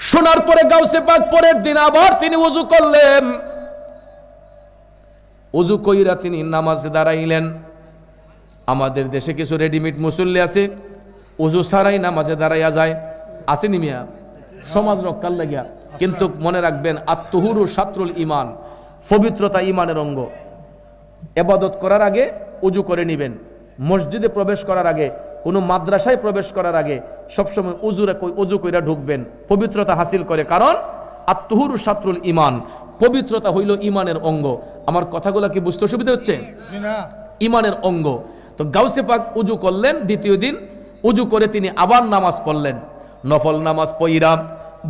শোনার পরে গাউসে পাক পরের দিন আবার তিনি ওযু করলেন। ওযু কইরা তিনি নামাজে দাঁড়াইলেন। আমাদের দেশে কিছু রেডিমেড মুসল্লি আছে, ওযু ছাড়াই নামাজে দাঁড়াইয়া যায়, আসেনি মিয়া? সমাজ রক্ষার লাগিয়া। কিন্তু মনে রাখবেন, আত-তুহুরু শাত্রুল ঈমান, পবিত্রতা ঈমানের অঙ্গ। ইবাদত করার আগে ওযু করে নেবেন। মসজিদে প্রবেশ করার আগে, কোনো মাদ্রাসায় প্রবেশ করার আগে সবসময় ওযু কইরা ঢুকবেন, পবিত্রতা হাসিল করে। কারণ আত-তুহুরু শাত্রুল ঈমান, পবিত্রতা হইল ঈমানের অঙ্গ। আমার কথাগুলো কি বুঝতে অসুবিধা হচ্ছে? ঈমানের অঙ্গ। তো গাউসে পাক ওযু করলেন। দ্বিতীয় দিন ওযু করে তিনি আবার নামাজ পড়লেন। নফল নামাজ পইরা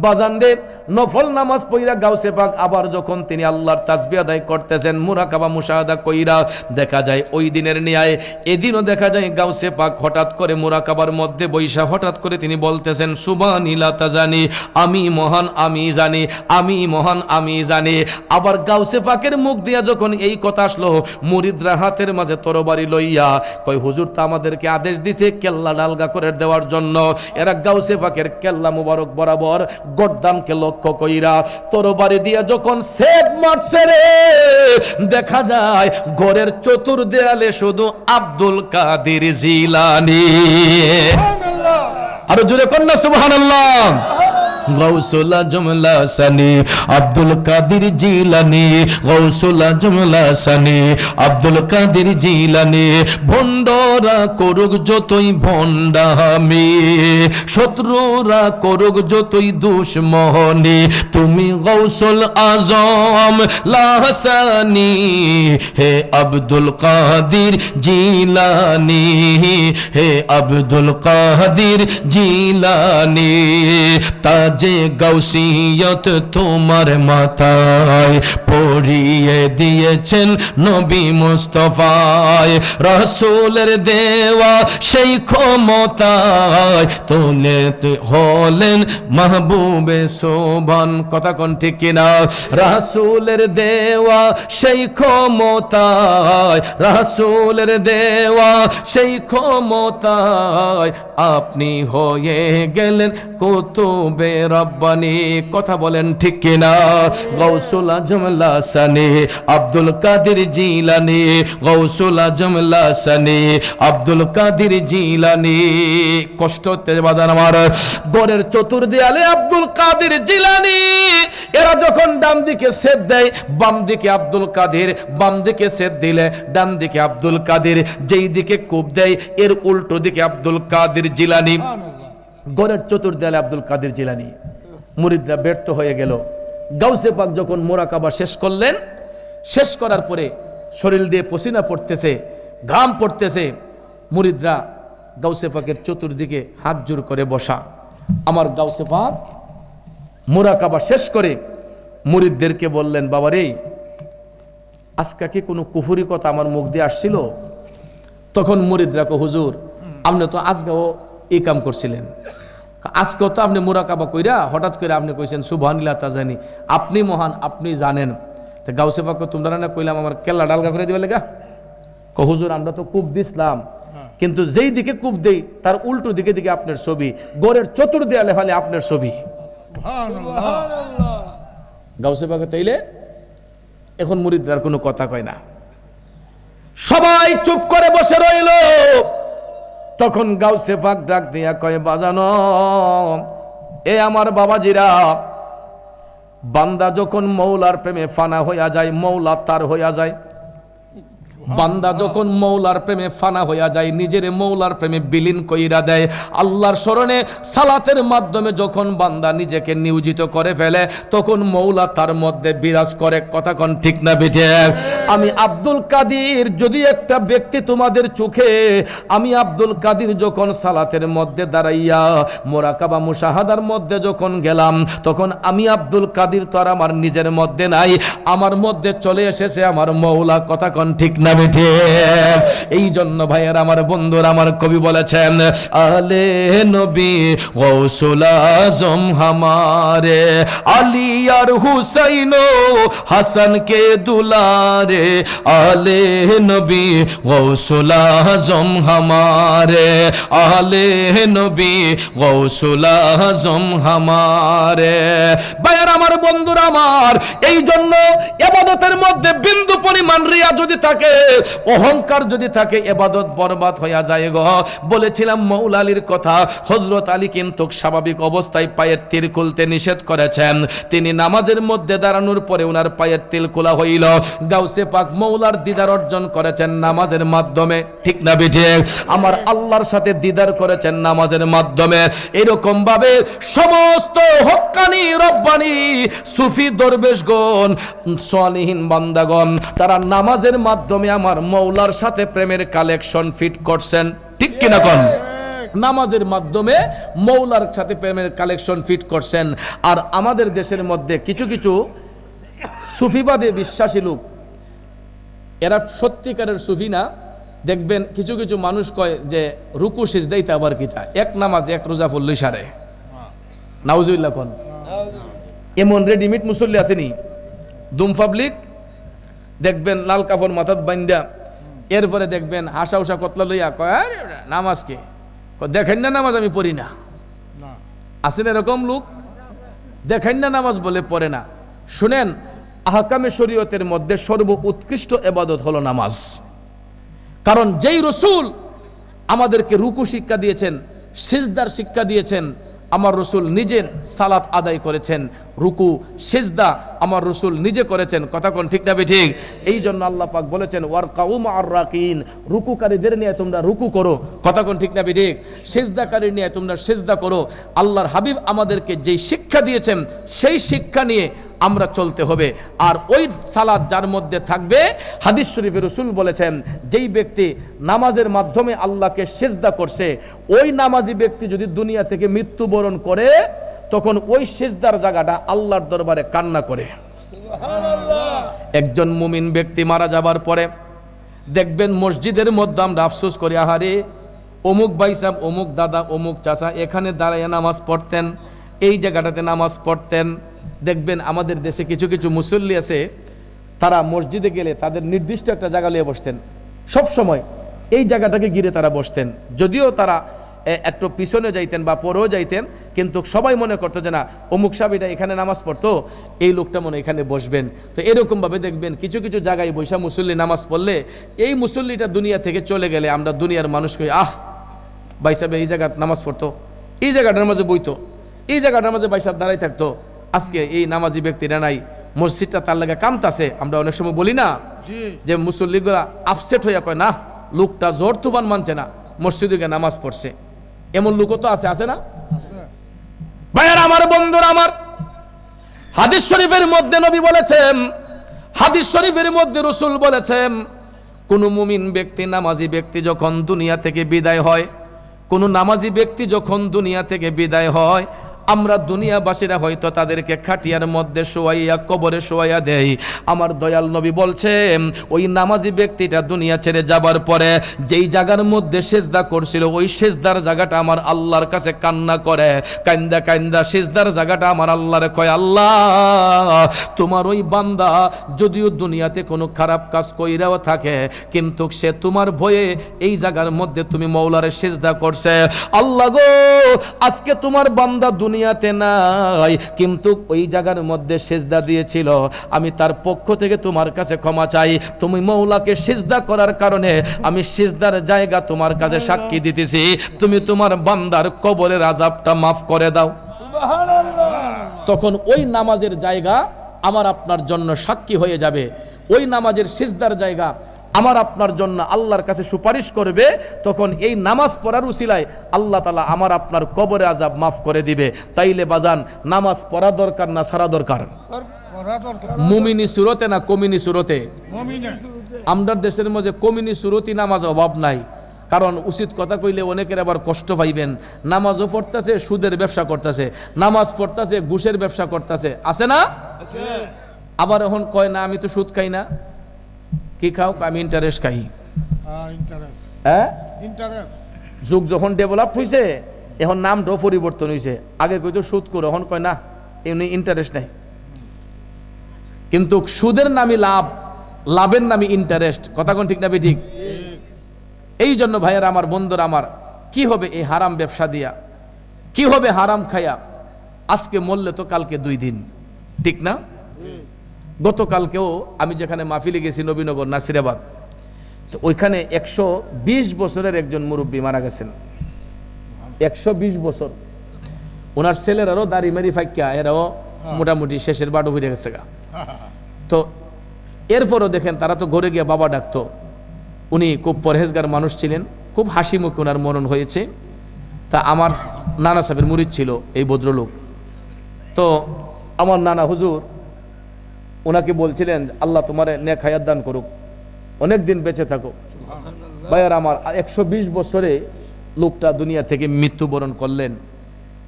বাজানরে, নফল নামাজ পইরা গাউসে পাক আবার যখন তিনি আল্লাহর তাসবিহ আদায় করতেছেন, মুরাকাবা মুশাহাদা কইরা, দেখা যায় ওই দিনের ন্যায় এদিনও দেখা যায় গাউসে পাক হঠাৎ করে মুরাকাবার মধ্যে বৈশা হঠাৎ করে তিনি বলতেছেন, সুবহানি লা তাজানি, আমি মহান আমি জানি, আমি মহান আমি জানি। আবার গাউসে পাকের মুখ দিয়া যখন এই কথা আসলো, মুরিদরা হাতের মাঝে তরবারি লইয়া কয়, হুজুর তো আমাদেরকে আদেশ দিছে কেল্লা ডালগা করে দেওয়ার জন্য। এরা গাউসে পাকের কেল্লা মুবারক বরাবর গর্দানকে লক্ষ্য কইরা তরবারি দিয়া যখন সেট মারছে রে, দেখা যায় ঘরের চতুর্দেয়ালে শুধু আব্দুল কাদের জিলানী। আরো জোরে কন্যা সুবহানাল্লাহ। গৌসুল আজম লাসানি আব্দুল কাদের জিলানী, গৌসুল আজম লাসানি আব্দুল কাদের জিলানী। ভণ্ডরা করুক যতই ভণ্ডামি, শত্রুরা করুক যতই দুশমনি, তুমি গৌসুল আজম লাসানি হে আব্দুল কাদের জিলানী, হে আব্দুল কাদের জিলানী। যে গাউসিয়ত তোমার মাথায় পরিয়ে দিয়েছেন নবী মুস্তাফায়, রাসূলের দেওয়া সেই ক্ষমতায় তুলে হলেন মাহবুবে সোবান। কথা কোন ঠিক কিনা? রাসূলের দেওয়া সেই ক্ষমতায়, রাসূলের দেওয়া সেই ক্ষমতায় আপনি হয়ে গেলেন কুতুবে রব্বানি। কথা বলেন ঠিক কিনা? গৌসুল আজম লাসানি আব্দুল কাদের জিলানী, গৌসুল আজম লাসানি আব্দুল কাদের জিলানী। কষ্ট হতে বাজান আমার, গড়ের চতুর্দেয়ালে আব্দুল কাদের জিলানী। এরা যখন ডান দিকে সেদ দেয়, বাম দিকে আব্দুল কাদের, বাম দিকে সেদ দিলে ডান দিকে আব্দুল কাদের, যেই দিকে কূপ দেয় এর উল্টো দিকে আব্দুল কাদের জিলানী। গড়ের চতুর্দেয়ালে আব্দুল কাদের জিলানী। মুরিদরা ব্যর্থ হয়ে গেল। গাউসে পাক যখন মুরাকাবা শেষ করলেন, শেষ করার পরে শরীর দিয়ে পসিনা পড়তেছে, ঘাম পড়তেছে, মুরিদরা গাউসে পাকের চতুর্দিকে হাত জোর করে বসা। আমার গাউসে পাক মুরাকাবা শেষ করে মুরিদদেরকে বললেন, বাবারে আজকে কি কোনো কুফরি কথা আমার মুখ দিয়ে আসছিল? তখন মুরিদরা কো, হুজুর আপনি তো আজকেও এই কাম করছিলেন, আজকেও তো আপনি মুরাকাবা কইরা হঠাৎ করে আপনি কইছেন সুবহানাল্লাহ তাজানি, আপনি মহান আপনি জানেন। তো গাউসে পাক তোমরা না কইলাম আমার কেল্লা ডালগা করে দিবে লেগা? কো হুজুর আমরা তো কূপ দিছিলাম, কিন্তু যেই দিকে কূপ দেই তার উল্টো দিকে দিকে আপনার ছবি, গড়ের চতুর্দেয়ালে হলে আপনার ছবি। গাউসে পাক তাইলে এখন মুরিদরা কোনো কথা কয় না, সবাই চুপ করে বসে রইল। তখন গাউসে পাক ডাক দিয়া কয়, বাজানো এ আমার বাবাজিরা, বান্দা যখন মৌলার প্রেমে ফানা হইয়া যায়, মৌলা তার হইয়া যায়। বান্দা যখন মৌলার প্রেমে ফানা হইয়া যায়, নিজের মৌলার প্রেমে বিলীন কইরা দেয়, আল্লাহর স্মরণে সালাতের মাধ্যমে যখন বান্দা নিজেকে নিয়োজিত করে ফেলে, তখন মৌলা তার মধ্যে বিরাজ করে। কথা কোন ঠিক না বেঠে? আমি আব্দুল কাদের যদি একটা ব্যক্তি তোমাদের চোখে, আমি আব্দুল কাদের যখন সালাতের মধ্যে দাঁড়াইয়া মুরাকাবা মুশাহাদার মধ্যে যখন গেলাম, তখন আমি আব্দুল কাদের তো আর আমার নিজের মধ্যে নাই, আমার মধ্যে চলে এসেছে আমার মৌলা। কথা কোন ঠিক না? বেঠে? এই জন্য ভাইয়ের আমার বন্ধুরা আমার কবি বলেছেন আলে নবী গৌসুল আজম হামারে আলী আর হুসাইন হাসান কে দুলারে আলে নবী গৌসুল আজম হামারে আলে নবী গৌসুল আজম হামারে। ভাইয়ের আমার বন্ধুরা আমার, এই জন্য ইবাদতের মধ্যে বিন্দু পরিমাণ রিয়া যদি থাকে, অহংকার যদি থাকে, ইবাদত বরবাদ হয়ে যায় গো। বলেছিলাম মৌলা আলীর কথা, হযরত আলী কিন্তু স্বাভাবিক অবস্থায় পায়ের তিল খুলতে নিষেধ করেছেন। তিনি নামাজের মধ্যে দাঁড়ানোর পরে ওনার পায়ের তিল খোলা হইল। গাউসে পাক মৌলার দিদার অর্জন করেছেন নামাজের মাধ্যমে, ঠিক না বেঠে? আমার আল্লাহর সাথে দিদার করেছেন নামাজের মাধ্যমে। এরকম ভাবে সমস্ত হক্কানি রব্বানি সুফি দরবেশগণ সালিহিন বান্দাগণ তারা নামাজের মাধ্যমে আমার মৌলার সাথে প্রেমের কালেকশন ফিট করছেন, ঠিক কিনা কোন? নামাজের মাধ্যমে মৌলার সাথে প্রেমের কালেকশন ফিট করছেন। আর আমাদের দেশের মধ্যে কিছু কিছু সুফিবাদে বিশ্বাসী লোক, এরা সত্যিকারের সুফি না, দেখবেন কিছু কিছু মানুষ কয় যে রুকু সিজদাইতে আবার কিতা, এক নামাজ এক রোজা পড়লই সারে। নাউজুবিল্লাহ কোন? এমন রেডিমেড মুসল্লি আসেনি দুম পাবলিক, দেখবেন লাল কাপড় মাথাত বাইন্দা, এরপরে দেখবেন হাসা উষা কতলা লইয়া কয় আরে নামাজ কে, দেখেন না নামাজ আমি পড়ি না। আসেন এরকম লোক, দেখেন না নামাজ বলে পড়ে না। শুনেন, আহকামে শরীয়তের মধ্যে সর্ব উৎকৃষ্ট ইবাদত হলো নামাজ। কারণ যেই রসুল আমাদেরকে রুকু শিক্ষা দিয়েছেন, সিজদার শিক্ষা দিয়েছেন, আমার রসুল নিজের সালাত আদায় করেছেন, রুকু সিজদা আমার রসুল নিজে করেছেন। কথা কোন ঠিক না ঠিক? এই জন্য আল্লাহ পাক বলেছেন ওয়ারকাউ মা'আর রাকিন, রুকুকারীদের নিয়ে তোমরা রুকু করো। কথা কোন ঠিক না ঠিক? সিজদাকারী নিয়ে তোমরা সিজদা করো। আল্লাহর হাবিব আমাদেরকে যেই শিক্ষা দিয়েছেন সেই শিক্ষা নিয়ে আমরা চলতে হবে। আর ওই সালাত যার মধ্যে থাকবে, হাদিস শরীফে রাসূল বলেছেন যেই ব্যক্তি নামাজের মাধ্যমে আল্লাহকে সিজদা করছে, ওই নামাজি ব্যক্তি যদি দুনিয়া থেকে মৃত্যুবরণ করে, তখন ওই সিজদার জায়গাটা আল্লাহর দরবারে কান্না করে। একজন মুমিন ব্যক্তি মারা যাবার পরে দেখবেন মসজিদের মধ্যে আমরা আফসোস করি, আহারে অমুক ভাই সাহেব, অমুক দাদা, অমুক চাচা এখানে দাঁড়াইয়া নামাজ পড়তেন, এই জায়গাটাতে নামাজ পড়তেন। দেখবেন আমাদের দেশে কিছু কিছু মুসল্লি আছে, তারা মসজিদে গেলে তাদের নির্দিষ্ট একটা জায়গা নিয়ে বসতেন, সব সময় এই জায়গাটাকে ঘিরে তারা বসতেন। যদিও তারা একটু পিছনে যাইতেন বা পরেও যাইতেন, কিন্তু সবাই মনে করতো যে না অমুক সাহেবটা এখানে নামাজ পড়তো, এই লোকটা মনে এখানে বসবেন। তো এরকমভাবে দেখবেন কিছু কিছু জায়গায় বৈশা মুসল্লি নামাজ পড়লে, এই মুসল্লিটা দুনিয়া থেকে চলে গেলে আমরা দুনিয়ার মানুষকে আহ ভাই সাহেব এই জায়গা নামাজ পড়তো, এই জায়গাটার মাঝে বইতো, এই জায়গাটার মাঝে ভাই সাহেব দাঁড়াই থাকতো, আজকে এই নামাজি ব্যক্তিরা নাই, মসজিদটা তার লাগে কামতাছে। আমরা অনেক সময় বলি না যে মুসল্লিগুলা আপসেট হইয়া কয় না লোকটা জোর তুফান মানছে না, মসজিদে গিয়ে নামাজ পড়ছে। এমন লোকও তো আছে না ভাইয়ার আমার বন্ধুরা আমার। হাদিস শরীফের মধ্যে নবী বলেছেন, হাদিস শরীফের মধ্যে রাসূল বলেছেন, কোন মুমিন ব্যক্তি নামাজি ব্যক্তি যখন দুনিয়া থেকে বিদায় হয়, কোন নামাজি ব্যক্তি যখন দুনিয়া থেকে বিদায় হয়, আমরা দুনিয়াবাসীরা হয়তো তাদেরকে খাটিয়ার মধ্যে শোয়াইয়া কবরে শোয়াইয়া দেই। আমার দয়াল নবী বলছেন ওই নামাজি ব্যক্তিটা দুনিয়া ছেড়ে যাবার পরে যেই জায়গার মধ্যে সিজদা করছিল, ওই সিজদার জায়গাটা আমার আল্লাহর কাছে কান্না করে, কান্দা কান্দা সিজদার জায়গাটা আমার আল্লাহরে কয়, আল্লাহ তোমার ওই বান্দা যদিও দুনিয়াতে কোনো খারাপ কাজ কইরাও থাকে, কিন্তু সে তোমার ভয়ে এই জায়গার মধ্যে তুমি মওলারে সিজদা করছে। আল্লাহ গো, আজকে তোমার বান্দা দুনিয়াতে নাই, কিন্তু ওই জায়গার মধ্যে সিজদা দিয়েছিল, আমি তার পক্ষ থেকে তোমার কাছে ক্ষমা চাই। তুমি মওলাকে সিজদা করার কারণে আমি সিজদার জায়গা তোমার কাছে সাক্ষী দিতেছি, তুমি তোমার বান্দার কবরের আযাবটা মাফ করে দাও। সুবহানাল্লাহ। তখন ওই নামাজের জায়গা আমার আপনার জন্য সাক্ষী হয়ে যাবে, ওই নামাজের সিজদার জায়গা আমার আপনার জন্য আল্লাহর কাছে সুপারিশ করবে। তখন এই নামাজ পড়ার উসিলায় আল্লাহ তাআলা আমার আপনার কবরে আযাব মাফ করে দিবে। তাইলে বাজান নামাজ পড়া দরকার না সারা দরকার? মুমিনি সুরতে না কমিনি সুরতে? আমাদের দেশের মধ্যে কমিনি সুরতি নামাজ অভাব নাই। কারণ উচিত কথা কইলে অনেকের আবার কষ্ট পাইবেন, নামাজও পড়তেছে সুদের ব্যবসা করতেছে, নামাজ পড়তেছে ঘুষের ব্যবসা করতেছে, আছে না? আবার এখন কয় না আমি তো সুদ খাই না। কি খাও? আমি ইন্টারেস্ট খাই। ইন্টারেস্ট হ্যাঁ, ইন্টারেস্ট যুগ যখন ডেভেলপ হয়েছে এখন নামটাও পরিবর্তন হয়েছে। আগে কইতো সুদ করে, এখন কয় না এমনি ইন্টারেস্ট নাই। কিন্তু সুদের নামই লাভ, লাভের নামই ইন্টারেস্ট। কথা কোন ঠিক না ঠিক? এই জন্য ভাইয়েরা আমার, বন্ধুরা আমার, কি হবে এই হারাম ব্যবসা দিয়া, কি হবে হারাম খায়া? আজকে মরলে তো কালকে 2 দিন, ঠিক না? গতকালকেও আমি যেখানে মাহফিলে গেছি নবীনগর নাসিরাবাদ, তো ওইখানে 120 বছরের একজন মুরব্বী মারা গেছেন। 120 বছর। ওনার ছেলেরাও দাড়ি মারি ফাইকা, এরাও মোটামুটি শেষের বাড়ো হয়ে গেছে গা। তো এরপরও দেখেন তারা তো ঘরে গিয়ে বাবা ডাকতো। উনি খুব পরহেজগার মানুষ ছিলেন, খুব হাসি মুখে ওনার মরণ হয়েছে। তা আমার নানা সাহেবের মুরিদ ছিল এই ভদ্রলোক। তো আমার নানা হুজুর ওনাকে বলছিলেন, আল্লাহ তোমার নেক হায়াত দান করুক, অনেক দিন বেঁচে থাকো। ভাইয়ার আমার, 120 বছরে লোকটা দুনিয়া থেকে মৃত্যুবরণ করলেন।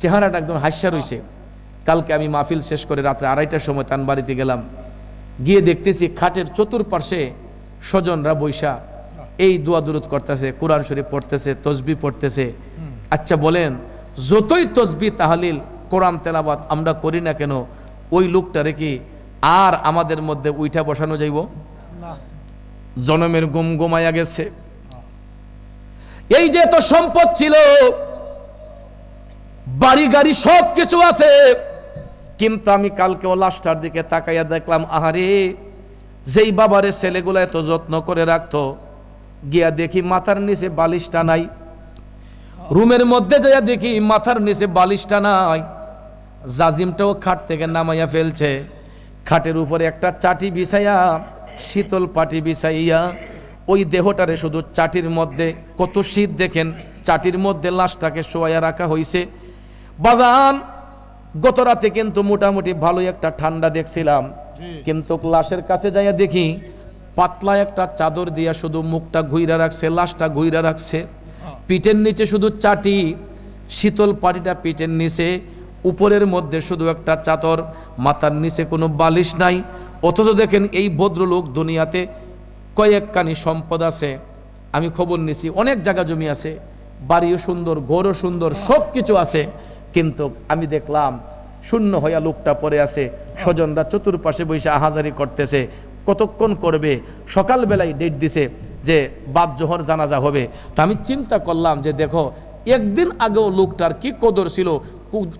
চেহারাটা একদম হাস্যা রয়েছে। কালকে আমি মাহফিল শেষ করে রাত্রে 2:30টার সময় তান বাড়িতে গেলাম, গিয়ে দেখতেছি খাটের চতুর্পার্শ্বে স্বজনরা বৈশা এই দোয়া দুরুদ করতেছে, কোরআন শরীফ পড়তেছে, তসবিহ পড়তেছে। আচ্ছা বলেন, যতই তসবিহ তাহলিল কোরআন তেলাওয়াত আমরা করি না কেন, ওই লোকটারে কি আর আমাদের মধ্যে উইঠা বসানো যাইব? জনমের গুম গুমাইয়া গেছে। এই যে তো সম্পদ ছিল, বাড়ি গাড়ি সব কিছু আছে, কিন্তু আমি কালকে ও লাশটার দিকে তাকাইয়া দেখলাম, আহারে যেই বাবারে ছেলেগুলা এত যত্ন করে রাখতো, গিয়া দেখি মাথার নিচে বালিশটা নাই। রুমের মধ্যে যাইয়া দেখি মাথার নিচে বালিশটা নাই, জাজিমটাও খাট থেকে নামাইয়া ফেলছে। খাটের উপরে একটা চাটি বিছাইয়া, শীতল পাটি বিছাইয়া ওই দেহটারে শুধু চাটির মধ্যে, কত শীত দেখেন, চাটির মধ্যে লাশটাকে শোয়াইয়া রাখা হইছে। বাজান, গত রাতে কিন্তু মোটামুটি ভালোই একটা ঠান্ডা দেখছিলাম, কিন্তু লাশের কাছে যাইয়া দেখি পাতলা একটা চাদর দিয়া শুধু মুখটা ঘুইরা রাখছে, লাশটা ঘুইরা রাখছে। পিঠের নিচে শুধু চাটি, শীতল পাটিটা পিঠের নিচে, উপরের মধ্যে শুধু একটা চাদর, মাথার নিচে কোনো বালিশ নাই। অথচ দেখেন এই ভদ্রলোক দুনিয়াতে কয়েকখানি সম্পদ আছে, আমি খবর নিছি, অনেক জায়গা জমি আছে, বাড়িও সুন্দর, ঘরও সুন্দর, সব কিছু আছে, কিন্তু আমি দেখলাম শূন্য হইয়া লোকটা পড়ে আছে। স্বজনরা চতুর্পাশে বসে আহাজারি করতেছে। কতক্ষণ করবে? সকালবেলায় ডেট দিছে যে বাদ জোহর জানাজা হবে। তো আমি চিন্তা করলাম যে দেখো, একদিন আগেও লোকটার কি কদর ছিল,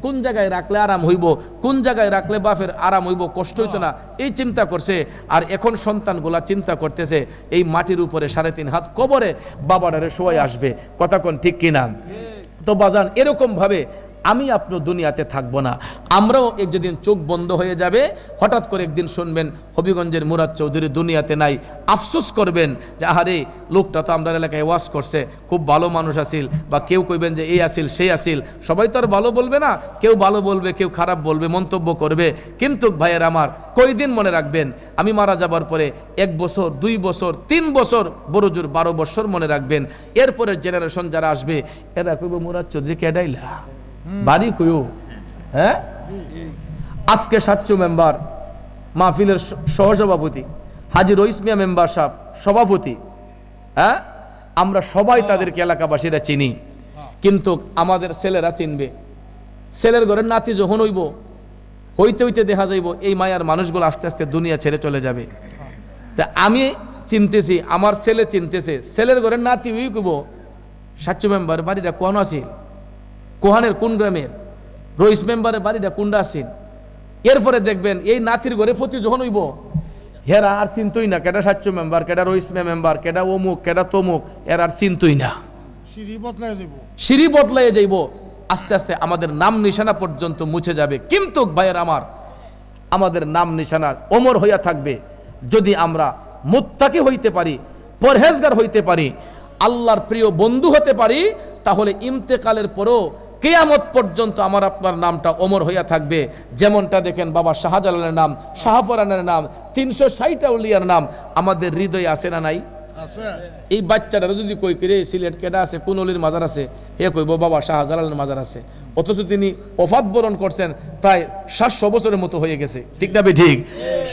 কোন জায়গায় রাখলে আরাম হইব, কোন জায়গায় রাখলে বাপের আরাম হইব, কষ্ট হইতো না, এই চিন্তা করছে। আর এখন সন্তানগুলা চিন্তা করতেছে এই মাটির উপরে 3.5 হাত কবরে বাবারে শোয়াই আসবে। কথা কোন ঠিক কিনা? তো বাজান, এরকম ভাবে আমি আপনি দুনিয়াতে থাকবো না, আমরাও যেদিন চোখ বন্ধ হয়ে যাবে, হঠাৎ করে একদিন শুনবেন হবিগঞ্জের মুরাদ চৌধুরী দুনিয়াতে নাই, আফসোস করবেন যে আহারে লোকটা তো আমরা এলাকায় ওয়াজ করছে, খুব ভালো মানুষ আসিল, বা কেউ কইবেন যে এই আসিল সেই আসিল। সবাই তো আর ভালো বলবে না, কেউ ভালো বলবে, কেউ খারাপ বলবে, মন্তব্য করবে। কিন্তু ভাইয়ের আমার, কয়দিন মনে রাখবেন, আমি মারা যাবার পরে 1 বছর, 2 বছর, 3 বছর, বড় জোর 12 বছর মনে রাখবেন। এরপরের জেনারেশন যারা আসবে, এরা কইব মুরাদ চৌধুরী কেডাইলা, বাড়ি কইও। হ্যাঁ, আজকে 700 মেম্বার, মাহফিলের সহসভাপতি হাজী রইস মিয়া মেম্বার সাহেব সভাপতি। হ্যাঁ, আমরা সবাই তাদেরকে এলাকাবাসীরা চিনি, কিন্তু আমাদের ছেলেরা চিনবে। ছেলের ঘরের নাতি যখন হইব, হইতে হইতে দেখা যাইব এই মায়ার মানুষগুলো আস্তে আস্তে দুনিয়া ছেড়ে চলে যাবে। তা আমি চিনতেছি, আমার ছেলে চিনতেছে, ছেলের ঘরের নাতি ওই কইব 700 মেম্বার বাড়িটা কোন আসিল, কোহানের কোন গ্রামের, রইস মেম্বারের বাড়িটা কোনটা আসিল। এরপরে দেখবেন এই নাতির ঘরে ফতি যখন হইব, হেরা আর চিনতই না কেটা 700 মেম্বার, কেটা রইস মেম্বার, কেটা অমুক, কেটা তমুক, এর আর চিনতই না। সিঁড়ি বদলাই যাইব, আস্তে আস্তে আমাদের নাম নিশানা পর্যন্ত মুছে যাবে। কিন্তু ভাইয়ের আমার, আমাদের নাম নিশানা অমর হইয়া থাকবে যদি আমরা মুত্তাকি হইতে পারি, পরহেজগার হইতে পারি, আল্লাহর প্রিয় বন্ধু হতে পারি। তাহলে ইন্তেকালের পরও কিয়ামত পর্যন্ত আমার আপনার নামটা অমর হইয়া থাকবে। যেমনটা দেখেন বাবা শাহজালালের নাম, শাহপরানের নাম, 360টা উলিয়ার নাম আমাদের হৃদয়ে আছে না নাই? এই বাচ্চাটা যদি কই করে সিলেট কেডা আছে, কোন অলির মাজার আছে, এ কইব বাবা শাহজালালের মাজার আছে। অথচ তিনি ওফাত বরণ করছেন প্রায় 700 বছরের মতো হয়ে গেছে, ঠিক না? ঠিক।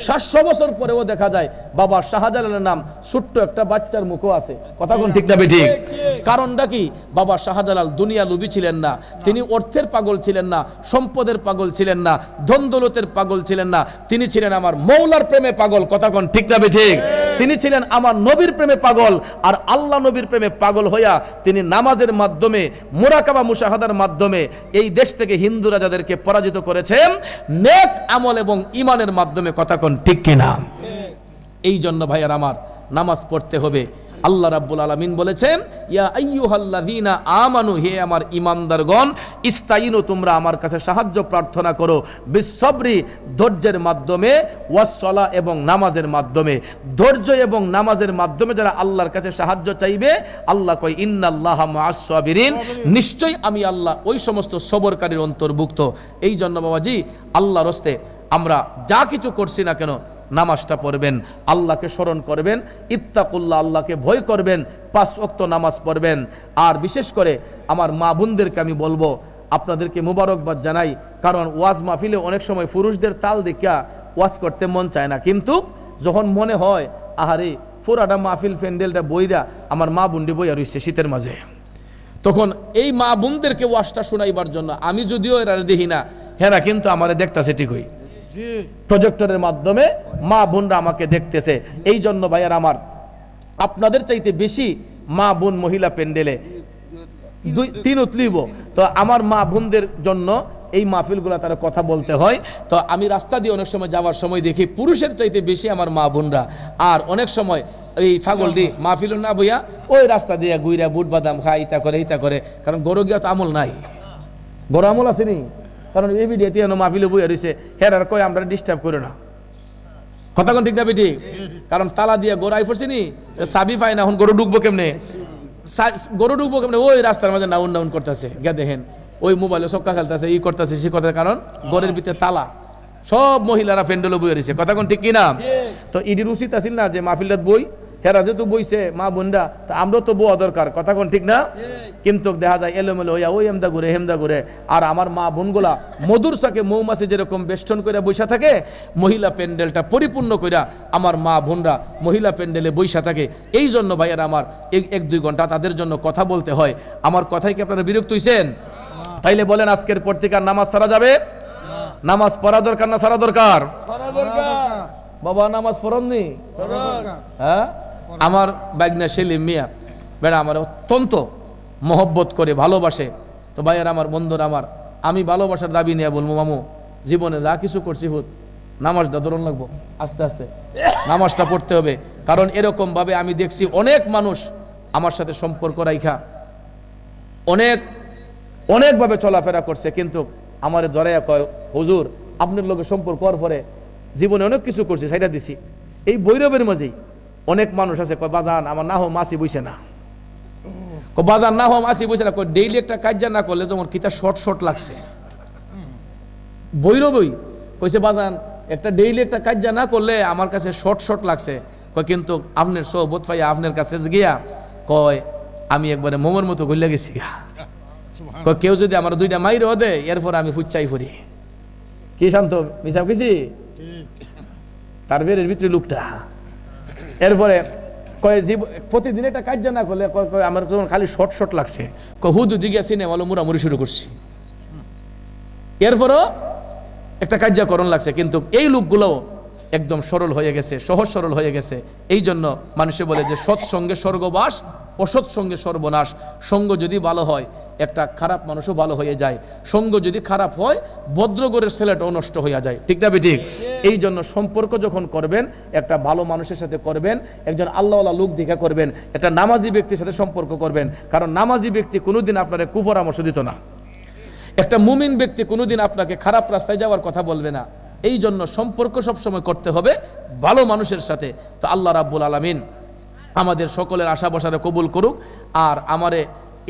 700 বছর পরেও দেখা যায় বাবা শাহজালালের নাম ছোট্ট একটা বাচ্চার মুখও আছে। কথা কোন ঠিক না বেঠিক? কারণটা কি? বাবা শাহজালাল দুনিয়া লোভী ছিলেন না, তিনি অর্থের পাগল ছিলেন না, সম্পদের পাগল ছিলেন না, ধন দৌলতের পাগল ছিলেন না, তিনি ছিলেন আমার মৌলার প্রেমে পাগল। কথা কোন ঠিক না বেঠিক? তিনি ছিলেন আমার নবীর প্রেমে পাগল, আর আল্লাহ নবীর প্রেমে পাগল হইয়া তিনি নামাজের মাধ্যমে, মুরাকাবা মুশাহাদার মাধ্যমে এই দেশ থেকে হিন্দু রাজাদেরকে পরাজিত করেছেন নেক আমল এবং ঈমানের মাধ্যমে। কথা কোন ঠিক কিনা? এই জন্য ভাইয়ার আমার নামাজ পড়তে হবে। আল্লাহ রাব্বুল আলামিন বলেছেন, ইয়া আইয়ুহাল্লাযীনা আমানু, হে আমার ঈমানদারগণ, ইস্তাইনু, তোমরা আমার কাছে সাহায্য প্রার্থনা করো, বিসসবরি, ধৈর্যের মাধ্যমে, ওয়াসসালা, এবং নামাজের মাধ্যমে। ধৈর্য এবং নামাজের মাধ্যমে যারা আল্লাহর কাছে সাহায্য চাইবে, আল্লাহ কয় ইন্নাল্লাহা মা'আস সাবিরিন, নিশ্চয়ই আমি আল্লাহ ওই সমস্ত সবরকারীর অন্তর্ভুক্ত। এই জন্য বাবাজি আল্লাহর হস্তে আমরা যা কিছু করছি না কেন, নামাজটা পড়বেন, আল্লাহকে স্মরণ করবেন, ইত্তাকুল্লাহ, আল্লাহকে ভয় করবেন, 5 ওয়াক্ত নামাজ পড়বেন। আর বিশেষ করে আমার মা বোনদেরকে আমি বলবো, আপনাদেরকে মুবারকবাদ জানাই, কারণ ওয়াজ মাহফিলে অনেক সময় পুরুষদের তাল দেখা ওয়াজ করতে মন চায় না, কিন্তু যখন মনে হয় আহারে পুরাটা মাহফিল প্যান্ডেলটা বইরা আমার মা বোনটি বইয়া রয়েছে শীতের মাঝে, তখন এই মা বোনদেরকে ওয়াজটা শোনাইবার জন্য আমি যদিও এরা দেখি না, হেরা কিন্তু আমারে দেখতাছে ঠিকই, প্রজেক্টরের মাধ্যমে মা বোনরা আমাকে দেখতেছে। এই জন্য ভাইয়ার আমার আপনাদের চাইতে বেশি মা বোন মহিলা প্যান্ডেলে 3 উতলিব, তো আমার মা বোনদের জন্য এই মাহফিলগুলো তারা কথা বলতে হয়। তো আমি রাস্তা দিয়ে অনেক সময় যাওয়ার সময় দেখি পুরুষের চাইতে বেশি আমার মা বোনরা, আর অনেক সময় এই ফাগলটি মাহফিল না বইয়া ওই রাস্তা দিয়ে গুইরা বুট বাদাম খায়, ইতা করে, কারণ গরু গিয়া তো আমল নাই, গরু আমল আসেনি, কারণ এই ভিডিওতে মাহফিলে বইয়া রয়েছে, হেরার কয় আমরা ডিস্টার্ব করে না। কথা কোন ঠিক না বেটি? কারণ তালা দিয়ে গরু পড়ছিনি, চাবি পায় না, এখন গরু ঢুকবো কেমনে? ওই রাস্তার মাঝে নাউন নাউন করতেছে, গে দেখেন ওই মোবাইলে সক্কা খেলতেছে, ই করতেছে, সে করতেছে, কারণ ঘরের ভিতরে তালা, সব মহিলারা প্যান্ডেলে বইয়া রয়েছে। কথা কোন ঠিক কিনা? তো ইডির উচিত আছিল না যে মাহফিলটাত বই, হেরা যেহেতু বইছে মা বোনরা, তা আমরাও তো বোয়া দরকার। কথা কোন ঠিক না? কিন্তু দেখা যায় এলোমেলো হইয়া ওই হেমদা ঘুরে। আর আমার মা বোনগুলা মধুরসাকে মৌমাছি যেরকম বেষ্টন করে বৈশা থাকে, মহিলা প্যান্ডেলটা পরিপূর্ণ কইরা আমার মা বোনরা মহিলা প্যান্ডেলে বৈশা থাকে। এই জন্য ভাইয়ারা আমার 1-2 ঘন্টা তাদের জন্য কথা বলতে হয়। আমার কথাই কি আপনারা বিরক্ত হইছেন? তাইলে বলেন আজকের পর থেকে আর নামাজ ছাড়া যাবে? নামাজ পড়া দরকার না ছাড়া দরকার? বাবা নামাজ পড়েননি? হ্যাঁ, আমার বাগনা সেলিম মিয়া বেড়া আমার অত্যন্ত মহব্বত করে ভালোবাসে। তো ভাইয়ের আমার, বন্ধুরা আমার, আমি ভালোবাসার দাবি নিয়ে বলবো, মামু জীবনে যা কিছু করছি হুত, নামাজটা ধরন লাগবো, আস্তে আস্তে নামাজটা পড়তে হবে। কারণ এরকম ভাবে আমি দেখছি অনেক মানুষ আমার সাথে সম্পর্ক রাইখা অনেকভাবে চলাফেরা করছে, কিন্তু আমার জড়াইয়া কয়, হুজুর আপনার লোকের সম্পর্ক হওয়ার পরে জীবনে অনেক কিছু করছি, সাইডা দিছি। এই বৈরবের মাঝেই অনেক মানুষ আছে কয়, বাজান আমার না হোম আসি বইছে না, বাজার না হোম আসি বইছে না, ডেইলি একটা কাজ না করলে যেমন কিতা শর্ট লাগছে। বৈরবই কইছে, বাজান একটা ডেইলি একটা কাজ না করলে আমার কাছে শর্ট লাগছে। কয় কিন্তু আপনার সোহবত পাইয়া আপনার কাছে গিয়া কয় আমি একবারে মোমোর মতো গইলা গেছি গা। কয় কেউ যদি আমার 2টা মাইরও দেয়, এরপর আমি ফুচ্চাই ফুরি। কি শান্ত মিশাব গেছি তার বেরের ভিতরে লোকটা। এরপরে কয় প্রতিদিন একটা কাজ না করলে আমার যখন খালি শর্ট লাগছে, হুদু দিকে সিনেমা মুড়ামুড়ি শুরু করছি, এরপরও একটা কার্যকরণ লাগছে। কিন্তু এই লোকগুলো একদম সরল হয়ে গেছে, সহজ সরল হয়ে গেছে। এই জন্য মানুষে বলে যে সৎসঙ্গে স্বর্গবাস, অসৎ সঙ্গে সর্বনাশ। সঙ্গ যদি ভালো হয় একটা খারাপ মানুষও ভালো হয়ে যায়, সঙ্গ যদি খারাপ হয় ভদ্রগরের ছেলেটাও নষ্ট হয়ে যায়। ঠিক না বেঠিক? এই জন্য সম্পর্ক যখন করবেন একটা ভালো মানুষের সাথে করবেন, একজন আল্লাহওয়ালা লোক দেখা করবেন, একটা নামাজি ব্যক্তির সাথে সম্পর্ক করবেন। কারণ নামাজি ব্যক্তি কোনোদিন আপনার কুপরামর্শ দিত না, একটা মুমিন ব্যক্তি কোনোদিন আপনাকে খারাপ রাস্তায় যাওয়ার কথা বলবে না। এই জন্য সম্পর্ক সবসময় করতে হবে ভালো মানুষের সাথে। তো আল্লাহ রাব্বুল আলামিন আমাদের সকলের আশা বসারে কবুল করুক। আর আমারে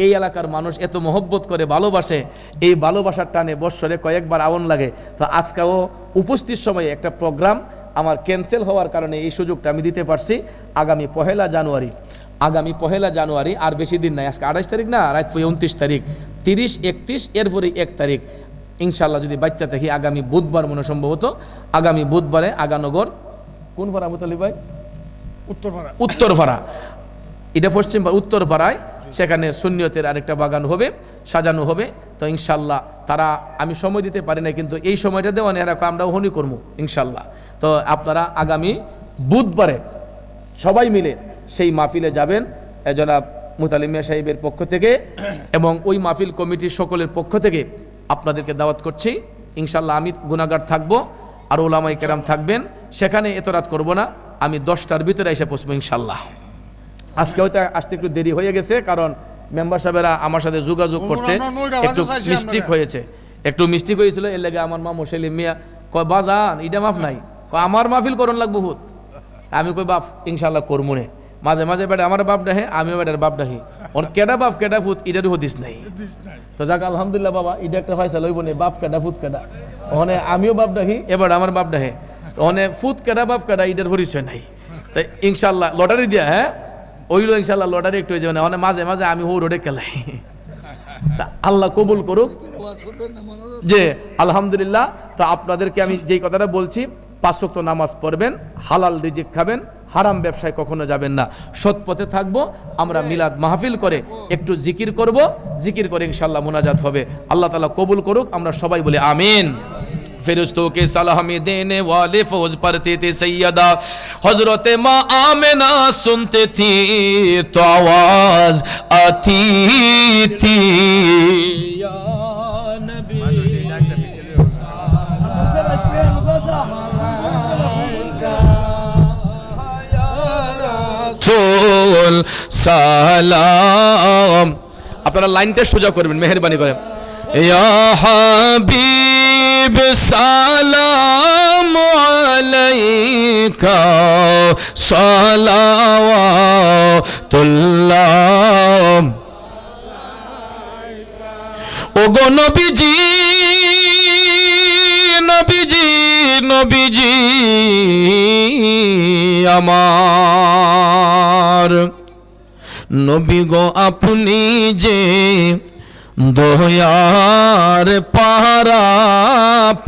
এই এলাকার মানুষ এত মহব্বত করে ভালোবাসে, এই ভালোবাসার টানে বৎসরে কয়েকবার আগুন লাগে। তো আজকেও উপস্থিত সময়ে একটা প্রোগ্রাম আমার ক্যান্সেল হওয়ার কারণে এই সুযোগটা আমি দিতে পারছি। আগামী 1 জানুয়ারি, আর বেশি দিন নাই, আজকে 28 তারিখ না, রাত 29 তারিখ, 30, 31, এরপরে 1 তারিখ, ইনশাল্লাহ যদি বাচ্চা থাকি আগামী বুধবার মনে সম্ভবত আগামী বুধবারে আগানগর কোন পাড়া মুতালিব ভাই? উত্তরপাড়া। উত্তরপাড়া, এটা পশ্চিম উত্তরপাড়ায়, সেখানে সুন্নিয়তের আরেকটা বাগান হবে, সাজানো হবে। তো ইনশাল্লাহ তারা, আমি সময় দিতে পারি না, কিন্তু এই সময়টা দেওয়া নেই, আমরাও হনি করবো ইনশাল্লাহ। তো আপনারা আগামী বুধবারে সবাই মিলে সেই মাহফিলে যাবেন জনাব মুতালিম মিয়া সাহেবের পক্ষ থেকে এবং ওই মাহফিল কমিটির সকলের পক্ষ থেকে আপনাদেরকে দাওয়াত করছি। ইনশাল্লাহ আমি গুনাহগার থাকবো আর ওলামায়ে কেরাম থাকবেন, সেখানে এত রাত করবো না, আমি 10টার ভিতরে এসে পৌঁছবো ইনশাল্লাহ। আজকে হয়তো আসতে একটু দেরি হয়ে গেছে, কারণ মেম্বার সাহেবেরা আমার সাথে যোগাযোগ করতে একটু মিস্টেক হয়েছে, এর লেগে আমার মা মোশালিম মিয়া কয় বাজান ইটা মাফ নাই, কয় আমার মাহফিল করন লাগবো হুত। আমি কই বাপ ইনশাল্লাহ করবো নে, মাঝে মাঝে বেটা আমার বাপ ডাহে, আমিও বেটার বাপ ডাহি, ওর কেডা বাপ কেডা ফুত ইটার হদিস নাই। তো যাক আলহামদুলিল্লাহ বাবা, এটা একটা ফয়সালা হইব নে, বাপ কেডা ফুত কেডা, ওখানে আমিও বাপ ডাহি, এবার আমার বাপ ডাহে, ওখানে ফুত কেডা বাপ কেডা ইটার পরিচয় নাই। তাই ইনশাল্লাহ লটারি দিয়া, হ্যাঁ ওইলো ইনশাল্লাহ লটারি একটু হয়ে যাবে না, মাঝে মাঝে আমি হো রোডে খেলাই। তা আল্লাহ কবুল করুক যে আলহামদুলিল্লাহ। তো আপনাদেরকে আমি যেই কথাটা বলছি, 5 ওয়াক্ত নামাজ পড়বেন, হালাল রিজিক খাবেন, হারাম ব্যবসায় কখনো যাবেন না, সৎ পথে থাকবো। আমরা মিলাদ মাহফিল করে একটু জিকির করব, জিকির করে ইনশাল্লাহ মুনাজাত হবে। আল্লাহ তাআলা কবুল করুক, আমরা সবাই বলি আমিন। ফেরেশতों के सलाम देने वाले फौज पढ़ते थे सैयदा हजरत माँ आमिना सुनते थी तो आवाज आती थी या नबी রাসূল সালাম। আপনারা লাইনটা সোজা করবেন মেহেরবানি করে, ইয়া হাবিব সালাম আলাইকা সালাওয়াতুল্লাহ। ওগো নবীজি নবীজি নবীজি আমার নবী গো আপনি যে দয়ার পারাপার,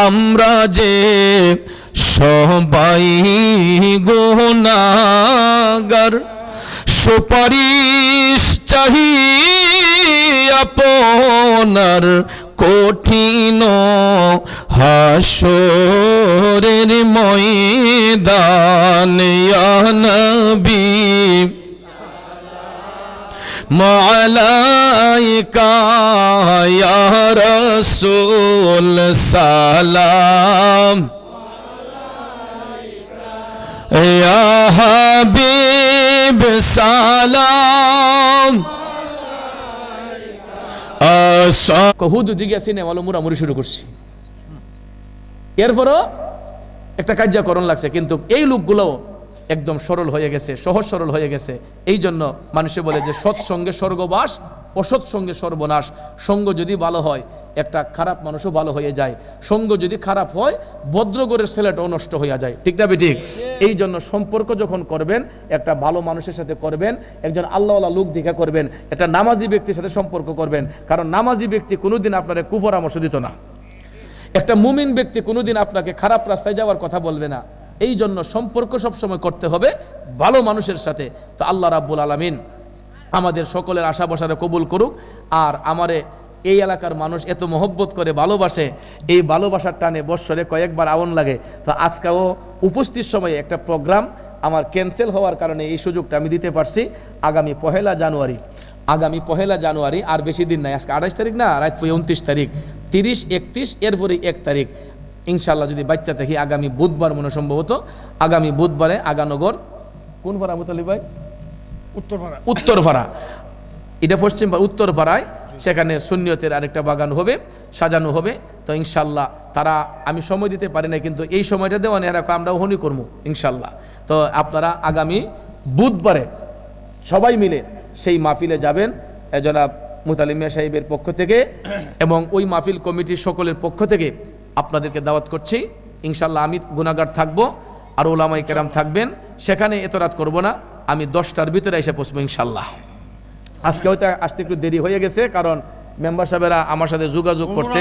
আমরা যে সবাই গুনাহগার, সুপারিশ চাহি আপনার কঠিন হাসরের ময়দান ইয়া নবী মালাইকা ইয়া রাসূল সালাম ইয়া হাবিব সালাম। হুদু দিকে সিনেমা মুরামুরি শুরু করছি, এরপরও একটা কার্যকরণ লাগছে, কিন্তু এই লোকগুলো একদম সরল হয়ে গেছে, সহজ সরল হয়ে গেছে। এই জন্য মানুষে বলে যে সৎসঙ্গে স্বর্গবাস, অসৎ সঙ্গে সর্বনাশ। সঙ্গ যদি ভালো হয় একটা খারাপ মানুষও ভালো হয়ে যায়, সঙ্গ যদি খারাপ হয় ভদ্রগরের ছেলেটাও নষ্ট হয়ে যায়, ঠিক না ঠিক? এই জন্য সম্পর্ক যখন করবেন একটা ভালো মানুষের সাথে করবেন, একজন আল্লাহওয়ালা লোক দেখা করবেন, একটা নামাজি ব্যক্তির সাথে সম্পর্ক করবেন, কারণ নামাজি ব্যক্তি কোনোদিন আপনাকে কুপরামর্শ দিত না, একটা মুমিন ব্যক্তি কোনোদিন আপনাকে খারাপ রাস্তায় যাওয়ার কথা বলবে না। এই জন্য সম্পর্ক সবসময় করতে হবে ভালো মানুষের সাথে। তো আল্লাহ রাব্বুল আলামিন আমাদের সকলের আশা বসারে কবুল করুক। আর আমারে এই এলাকার মানুষ এত মহব্বত করে ভালোবাসে, এই ভালোবাসার টানে বৎসরে কয়েকবার আউন লাগে। তো আজকেও উপস্থিত সময়ে একটা প্রোগ্রাম আমার ক্যান্সেল হওয়ার কারণে এই সুযোগটা আমি দিতে পারছি। আগামী 1 জানুয়ারি, আর বেশি দিন নাই, আজকে 28 তারিখ না, রাত 29 তারিখ, 30, 31, এরপরে 1 তারিখ ইনশাল্লাহ যদি বাচ্চা থাকি আগামী বুধবার মনে সম্ভবত আগামী বুধবারে আগানগর কোন পাড়া মুতালিব ভাই? উত্তরপাড়া, এটা পশ্চিম উত্তরপাড়ায়, সেখানে সুন্নিয়তের আরেকটা বাগান হবে, সাজানো হবে। তো ইনশাল্লাহ তারা, আমি সময় দিতে পারি না, কিন্তু এই সময়টা দেওয়া নেই, আমরাও হনি করবো ইনশাল্লাহ। তো আপনারা আগামী বুধবারে সবাই মিলে সেই মাহফিলে যাবেন জনাব মুতালিম মিয়া সাহেবের পক্ষ থেকে এবং ওই মাহফিল কমিটির সকলের পক্ষ থেকে আপনাদেরকে দাওয়াত করছি। ইনশাল্লাহ আমি গুনাহগার থাকবো আর ওলামায়ে কেরাম থাকবেন, সেখানে এত রাত করবো না, আমি 10টার ভিতরে এসে পৌঁছবো ইনশাল্লাহ। আজকে হয়তো আসতে একটু দেরি হয়ে গেছে, কারণ মেম্বার সাহেবেরা আমার সাথে যোগাযোগ করতে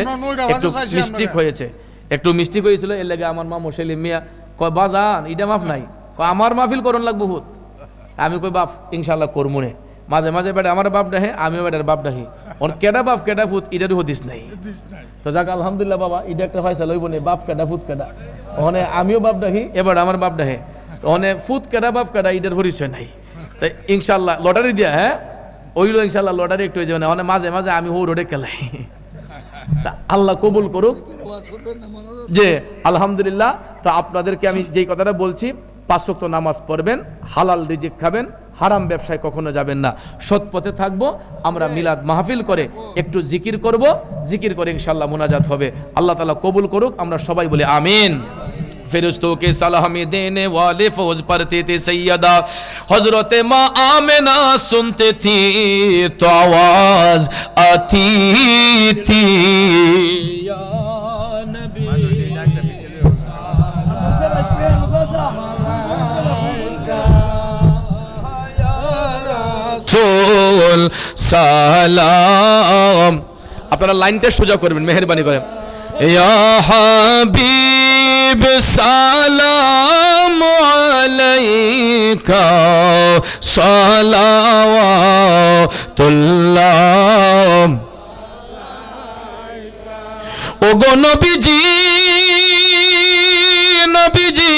একটু মিস্টেক হয়েছে, একটু মিস্টেক হয়েছিল। এর লাগে আমার মামু সেলিম মিয়া কয় বাজান এটা মাফ নাই, কয় আমার মাহফিল করন লাগবো বহুত। আমি কই বাপ ইনশাল্লাহ করমুনে। মাঝে মাঝে বেটা আমার বাপ ডাহে, আমিও বেটার বাপ ডাহি। ওর কেডা বাপ কেডা ফুত এটারও হদিস নাই। তো যাক আলহামদুলিল্লাহ বাবা, এটা একটা ফয়সালা হইব নে, বাপ কেডা ফুত কেডা। ওখানে আমিও বাপ ডাহি, এবার আমার বাপ ডাহে। ওখানে ফুত কেডা বাপ কেডা এটার পরিচয় নাই। তাই ইনশাল্লাহ লটারি দিয়া, হ্যাঁ ওইলো ইনশাল্লাহ লটারি একটু হয়ে যাবে না। ওখানে মাঝে মাঝে আমি হো রোডে খেলাই। তা আল্লাহ কবুল করুক। যে আলহামদুলিল্লাহ, তো আপনাদেরকে আমি যেই কথাটা বলছি, 5 ওয়াক্ত নামাজ পড়বেন, হালাল রিজিক খাবেন, হারাম ব্যবসায় কখনো যাবেন না, সৎ পথে থাকবো। আমরা মিলাদ মাহফিল করে একটু জিকির করব, জিকির করে ইনশাআল্লাহ মুনাজাত হবে। আল্লাহ তাআলা কবুল করুক, আমরা সবাই বলি আমিন। ফেরেশতों के सलाम देने वाले फौज पढ़ते थे सैयदा हजरत माँ आमिना सुनते थी तो आवाज आती थी या नबी রাসূল সালাম। আপনারা লাইনটা সোজা করবেন মেহেরবানি করে। ইয়া হাবিব সালাম আলাইকা সালাওয়াতুল্লাহ। ওগো নবীজি নবীজি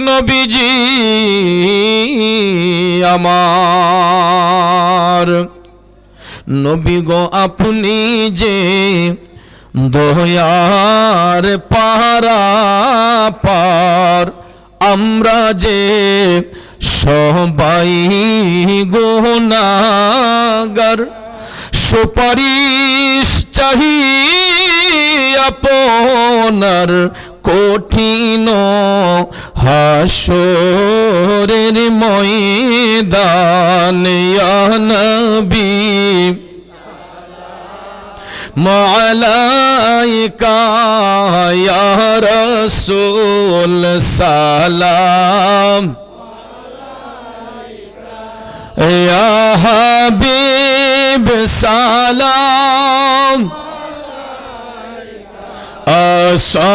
নবীজি আমার নবী গো আপনি যে দয়ার পারাপার, আমরা যে সবাই গুনাহগার, সুপারিশ চাহি আপনার কঠিন হাসরের ময়দানে ইয়া নবী মালাইকা ইয়া রাসূল সালাম ইয়া হাবিব সালাম